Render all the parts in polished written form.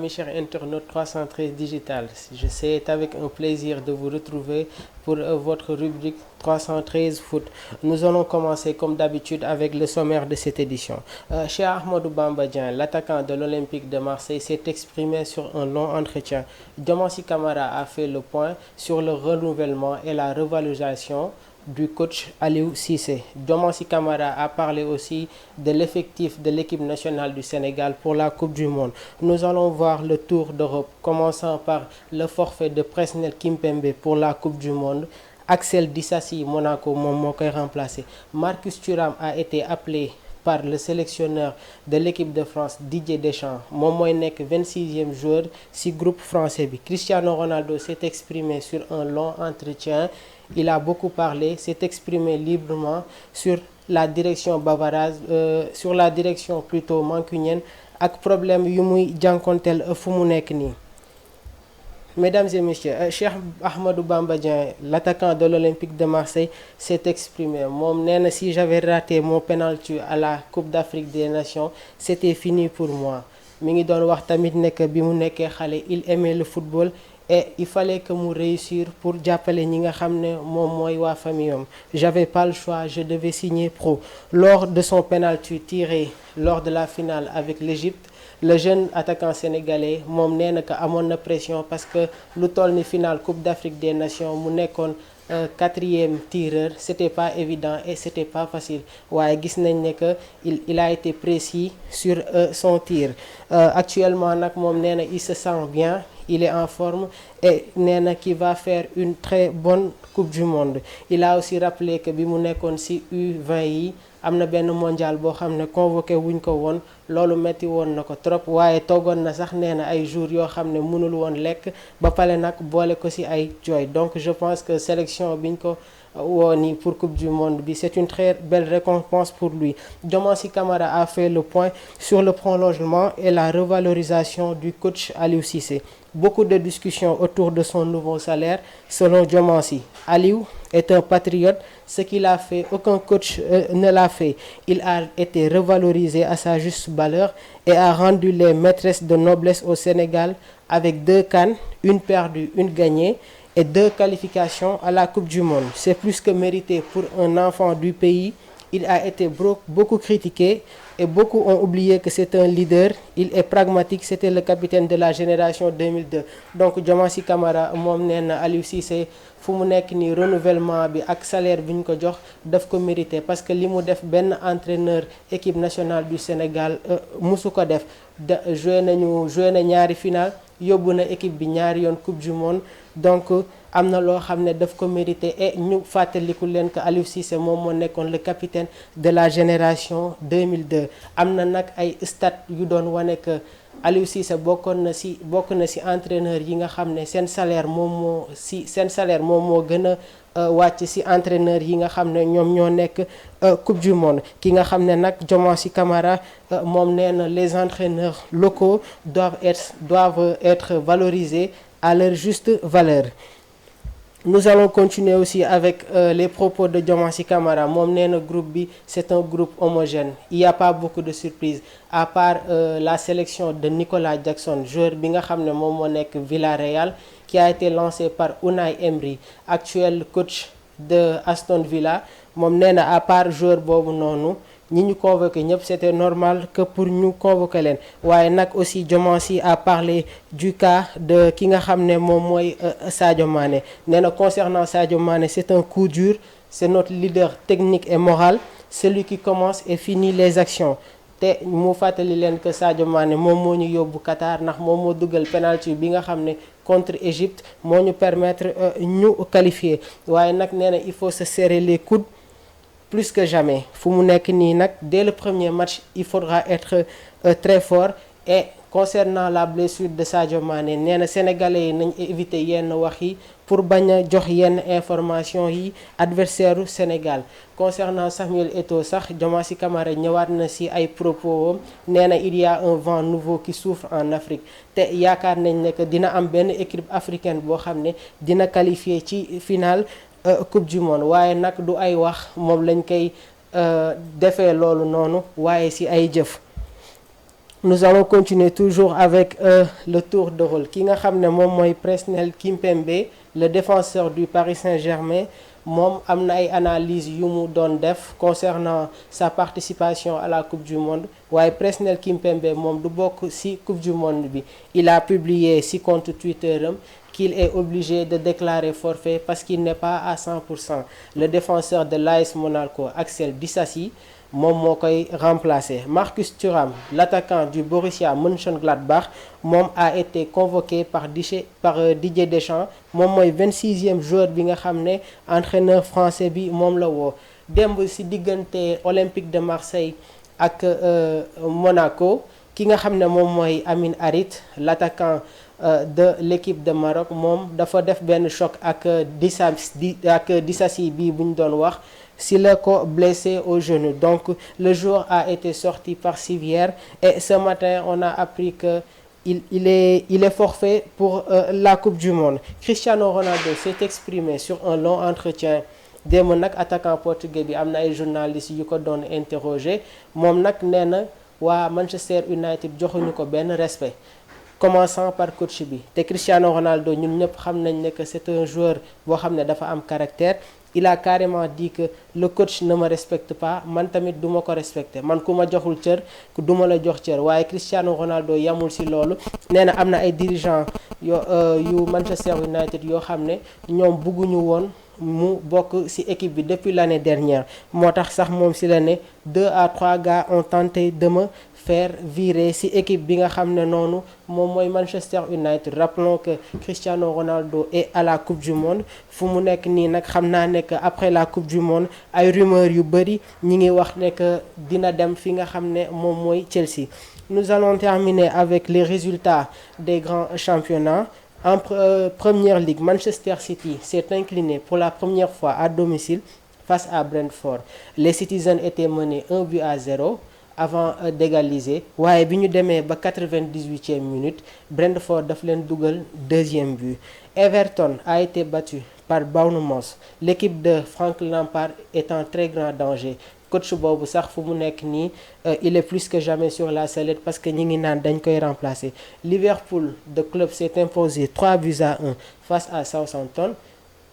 amis chers internautes 313 Digital. C'est avec un plaisir de vous retrouver pour votre rubrique 313 Foot. Nous allons commencer comme d'habitude avec le sommaire de cette édition. Cheikh Ahmadou Bamba Dieng, l'attaquant de l'Olympique de Marseille, s'est exprimé sur un long entretien. Diomansy Kamara a fait le point sur le renouvellement et la revalorisation du coach Aliou Cissé. Diomansy Kamara a parlé aussi de l'effectif de l'équipe nationale du Sénégal pour la Coupe du Monde. Nous allons voir le tour d'Europe, commençant par le forfait de Presnel Kimpembe pour la Coupe du Monde. Axel Disasi, Monaco, moom moo koy remplacé. Marcus Thuram a été appelé par le sélectionneur de l'équipe de France Didier Deschamps. Moom mooy nekk 26e joueur ci groupe français bi. Cristiano Ronaldo s'est exprimé sur un long entretien. Il a beaucoup parlé, s'est exprimé librement sur la direction bavaroise, sur la direction plutôt mancunienne ak problème yu muy jànkonteel fu mu nekk nii. Mesdames et messieurs, Cheikh Ahmadou Bamba Dieng, l'attaquant de l'Olympique de Marseille, s'est exprimé. Moom nee na si j'avais raté mon penalty à la Coupe d'Afrique des Nations, c'était fini pour moi. Mi ngi doon wax tamit nekk bi mu nekkee xale, il aimait le football et il fallait que mu réussir pour jàppale ñi nga xam ne moom mooy waa famille am. J'avais pas le choix, je devais signer pro. Lors de son penalty tiré lors de la finale avec l'Égypte, le jeune attaquant sénégalais moom nee na que amoon na pression parce que lu toll ni finale Coupe d'Afrique des Nations mu nekkoon quatrième tireur, c'était pas évident et c'était pas facile. waaye gis nañ ne que il a été précis sur son tir. Actuellement nag moom nee na il se sent bien, il est en forme et nee na qu'il va faire une très bonne Coupe du Monde. Il a aussi rappelé que bi mu nekkoon ci U20 yi am na benn mondial boo xam ne convoqué wuñ ko woon, loolu metti woon na ko trop, waaye toogoon na sax nee na ay jours yoo xam ne mënul woon lekk ba pare nag boole ko ci ay jooy. Donc je pense que sélection biñ ko woo nii pour Coupe du Monde bi, c'est une très belle récompense pour lui. Diomansy Kamara a fait le point sur le prolongement et la revalorisation du coach Aliou Cissé. Beaucoup de discussions autour de son nouveau salaire. Selon Diomansy, Aliou est un patriote. Ce qu'il a fait, aucun coach ne l'a fait. Il a été revalorisé à sa juste valeur et a rendu les maîtresses de noblesse au Sénégal avec 2 CAN, une perdue, une gagnée et 2 qualifications à la Coupe du Monde. C'est plus que mérité pour un enfant du pays. Il a été beaucoup critiqué et beaucoup ont oublié que c'est un leader. Il est pragmatique, c'était le capitaine de la génération 2002. Donc Diomansy Kamara moom nee na Aliou Cissé fu mu nekk nii renouvellement bi ak salaire bi ñu ko jox daf ko mérité parce que li mu def benn entraîneur équipe nationale du Sénégal musu ko def. joué na ñaari final, yóbbu na équipe bi ñaari yoon Coupe du Monde. Donc am na loo xam ne daf ko mérité et ñu fàttaliku leen que Aliou Cissé moom moo nekkoon le capitaine de la génération 2002. Am na nag ay stats yu doon wane que Aliou Cissé bokk na ci entraîneur yi nga xam ne seen salaire moom moo gën a wàcc ci entraîneur yi nga xam ne ñoom ñoo nekk Coupe du Monde. Ki nga xam ne nag Diomansy Kamara moom nee na les entraîneurs locaux doivent être valorisés à leur juste valeur. Nous allons continuer aussi avec les propos de Diomansy Kamara. Moom nee na groupe bi c'est un groupe homogène. Il y a pas beaucoup de surprises à part la sélection de Nicolas Jackson, joueur bi nga xam ne moom moo nekk Villarreal, qui a été lancé par Unai Emery, actuel coach de Aston Villa. Moom nee na à part joueur boobu noonu ñi ñu convoqué ñëpp c'était normal que pour ñu convoquer leen. Waaye nag aussi Diomansy a parlé du cas de ki nga xam ne moom mooy Sadio Mané. Nee na concernant Sadio Mané, c'est un coup dur, c'est notre leader technique et moral, celui qui commence et finit les actions. Te mu fàttali leen que Sadio Mané moom moo ñu yóbbu Qatar ndax moom moo dugal penalty bi nga xam ne contre Égypte moo ñu permettre ñu qualifier. Waaye nag nee na il faut se serrer les coudes plus que jamais. Fu mu nekk nii nag dès le premier match il faudra être très fort. Et concernant la blessure de Sadio Mané, nee na sénégalais yi nañ éviter yenn wax yi pour bañ a jox yenn information yi adversaire u Sénégal. Concernant Samuel Eto'o sax Diomansy Kamara ñëwaat na ci ay propos am. Nee na il y a un vent nouveau qui souffle en Afrique te yaakaar nañ ne que dina am benn équipe africaine boo xam ne dina qualifier ci finale Coupe du Monde. Waaye nag du ay wax moom lañ koy defee loolu noonu waaye ci ay jëf. Nous allons continuer toujours avec le tour de rôle ki nga xam ne moom mooy Presnel Kimpembe le défenseur du Paris Saint-Germain moom am na ay analyse yu mu doon def concernant sa participation à la Coupe du Monde waaye Presnel Kimpembe moom du bokk ci Coupe du Monde bi. Il a publié ci compte Twitter am qu'il est obligé de déclarer forfait parce qu'il n'est pas à 100%. Le défenseur de l'AS Monaco Axel Disasi moom moo koy remplacer. Marcus Thuram, l'attaquant du Borussia Mönchengladbach, moom a été convoqué par Didier Deschamps. Moom mooy 26e joueur bi nga xam ne entraîneur français bi moom la woo. Démb ci diggante Olympique de Marseille ak Monaco ki nga xam ne moom mooy Amin Harit, l'attaquant de l'équipe de Maroc, moom dafa def benn choc ak Disasi bi bu ñu doon wax. S'il est blessé au genou. Donc, le joueur a été sorti par civière et ce matin, on a appris qu'il est forfait pour la Coupe du Monde. Cristiano Ronaldo s'est exprimé sur un long entretien. Démb nag attaquant portugais bi am na ay journalistes yu ko doon interroger moom nag nee na waa Manchester United joxuñu ko benn respect. Commençant par coach bi te Cristiano Ronaldo ñun ñëpp xam nañ ne que c'est un joueur boo xam ne dafa am caractère. Il a carrément dit que le coach ne me respecte pas man tamit du ma ko respecté man ku ma joxul cër du ma la jox cër waaye Cristiano Ronaldo yamul ci loolu nee na am na ay dirigeants yu Manchester United yoo xam ne ñoom bëgguñu woon mu bokk ci équipe bi depuis l'année dernière moo tax sax moom ci la ne 2 à 3 gars ont tenté de me faire virer ci équipe bi nga xam ne noonu moom mooy Manchester United. Rappelons que Cristiano Ronaldo est à la Coupe du Monde fu mu nekk nii nag xam naa ne que après la Coupe du Monde ay rumeurs yu bari ñi ngi wax ne que dina dem fi nga xam ne moom mooy Chelsea. Nous allons terminer avec les résultats des grands championnats. En Première Ligue, Manchester City s'est incliné pour la première fois à domicile face à Brentford. Les Citizens étaient menés 1-0 avant d'égaliser waaye bi ñu demee ba 98e minute Brentford daf leen dugal deuxième but. Everton a été battu par Bournemouth. L'équipe de Frank Lampard est en très grand danger. Coach boobu sax fu mu nekk nii il est plus que jamais sur la sellette parce que ñi ngi naan dañ koy remplacer. Liverpool de club s'est imposé 3-1 face à Southampton.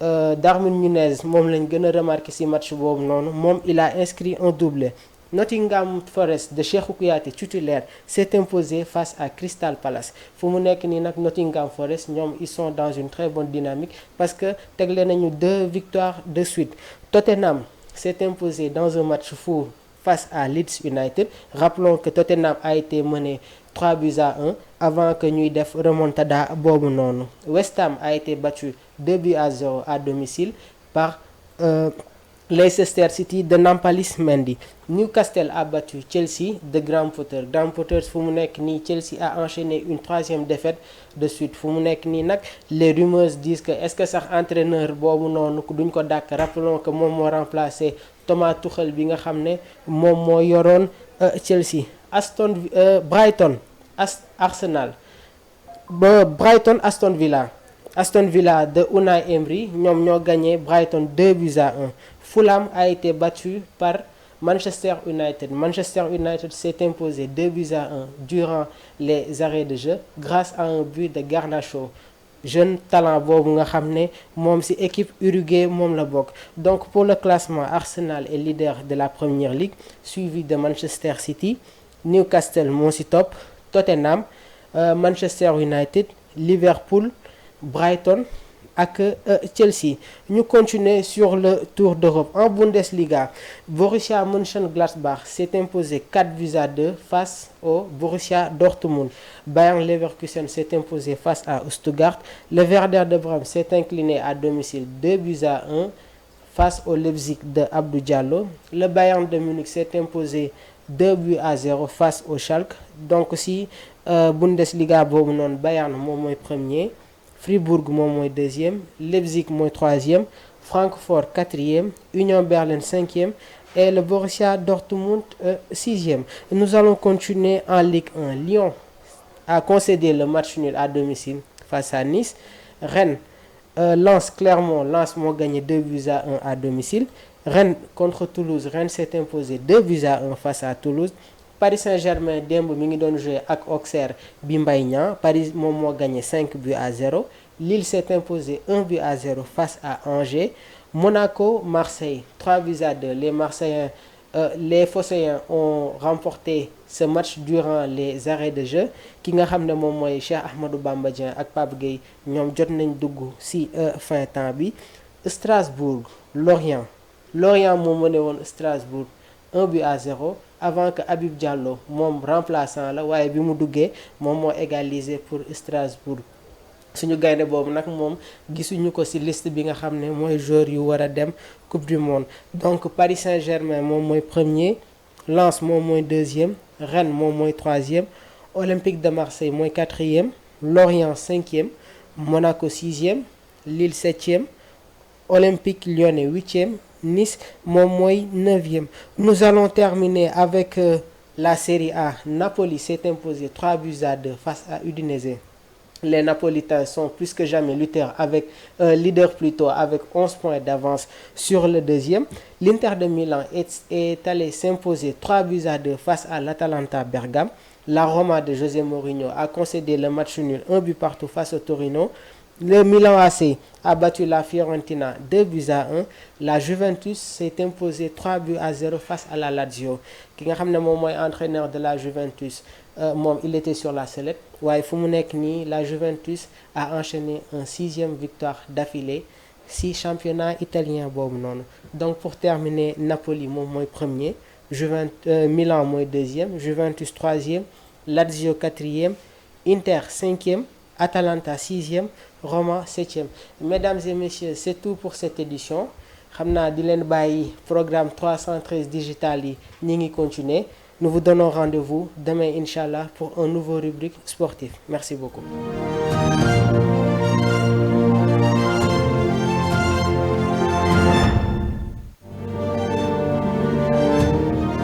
Darwin Núñez moom lañ gën a remarqué ci match boobu noonu moom il a inscrit un doublé. Nottingham Forest de Cheikhou Kouyaté titulaire s'est imposé face à Crystal Palace fu mu nekk nii nag Nottingham Forest ñoom ils sont dans une très bonne dynamique parce que tegle nañu 2 victoires de suite. Tottenham s'est imposé dans un match fou face à Leeds United. Rappelons que Tottenham a été mené 3-1 avant que ñuy def remontada boobu noonu. West Ham a été battu 2-0 à domicile par Leicester City de Nampalys Mendy. Newcastle a battu Chelsea de Graham Potter. Graham Potter fu mu nekk nii Chelsea a enchaîné une 3e défaite de suite fu mu nekk nii nag les rumeurs disent que est-ce que sax entraîneur boobu noonu duñ ko dàkk. Rappelons que moom moo remplacé Thomas Tuchel bi nga xam ne moom moo yoroon Chelsea. Brighton Arsenal ba Brighton Aston Villa de Unai Emery ñoom ñoo gagné Brighton 2-1. Fulham a été battu par Manchester United. Manchester United s'est imposé 2-1 durant les arrêts de jeu grâce à un but de Garnacho. Jeune talent boobu nga xam ne moom ci équipe Uruguay moom la bokk. Donc pour le classement, Arsenal est leader de la Première Ligue suivi de Manchester City. Newcastle moo ci topp, Tottenham, Manchester United, Liverpool, Brighton ak Chelsea. Ñu continuer sur le tour d'Europe. En Bundesliga, Borussia Mönchengladbach s'est imposé 4-2 face au Borussia Dortmund. Bayern Leverkusen s'est imposé face à Stuttgart. Le Werder de Brême s'est incliné à domicile 2-1 face au Leipzig de Abdou Diallo. Le Bayern de Munich s'est imposé 2-0 face au Schalke. Donc si Bundesliga boobu noonu Bayern moom mooy premier, Fribourg moom mooy deuxième, Leipzig mooy troisième, Francfort quatrième, Union Berlin cinquième et le Borussia Dortmund sixième. Nous allons continuer en Ligue 1. Lyon a concédé le match nul à domicile face à Nice. Rennes, Lens moo gagné 2-1 à domicile. Rennes contre Toulouse, Rennes s'est imposé 2-1 face à Toulouse. Paris Saint-Germain démb mi ngi doon joué ak Auxerre bi Mbaye Niang. Paris moom moo gagné 5-0. Lille s'est imposé 1-0 face à Angers. Monaco, Marseille 3-2. Les Phocéens ont remporté ce match durant les arrêts de jeu. Ki nga xam ne moom mooy Cheikh Ahmadou Bamba Dieng ak Pape Gueye ñoom jot nañ dugg ci fin temps bi. Strasbourg, Lorient moo mëne woon Strasbourg 1-0 avant que Habib Diallo moom remplaçant la waaye bi mu duggee moom moo égalisé pour Strasbourg. Suñu gaynde boobu nag moom gisuñu ko ci liste bi nga xam ne mooy joueur yu war a dem Coupe du Monde. Donc Paris Saint-Germain moom mooy premier, Lens moom mooy deuxième, Rennes moom mooy troisième, Olympique de Marseille mooy quatrième, Lorient cinquième, Monaco sixième, Lille septième, Olympique Lyonnais huitième, Nice moom mooy neuvième. Nous allons terminer avec la Série A. Napoli s'est imposé 3-2 face à Udinese. Les Napolitains sont plus que jamais leaders avec 11 points d'avance sur le deuxième. L'Inter de Milan est allé s'imposer 3-2 face à l'Atalanta Bergame. La Roma de José Mourinho a concédé le match nul 1-1 face au Torino. Le Milan AC a battu la Fiorentina 2-1. La Juventus s'est imposée 3-0 face à la Lazio. Ki nga xam ne moom mooy entraîneur de la Juventus moom il était sur la sellette waaye fu mu nekk nii la Juventus a enchaîné un 6e victoire d'affilée ci championnat italien boobu noonu. Donc pour terminer, Napoli moom mooy premier, Milan mooy deuxième, Juventus troisième, Lazio quatrième, Inter cinquième, Atalanta sixième, Roma septième. Mesdames et messieurs, c'est tout pour cette édition. Xam naa di leen bàyyi programme 313 digital yi ñi ngi continuer. Nous vous donnons rendez-vous demain, Inch'Allah, pour un nouveau rubrique sportif. Merci beaucoup.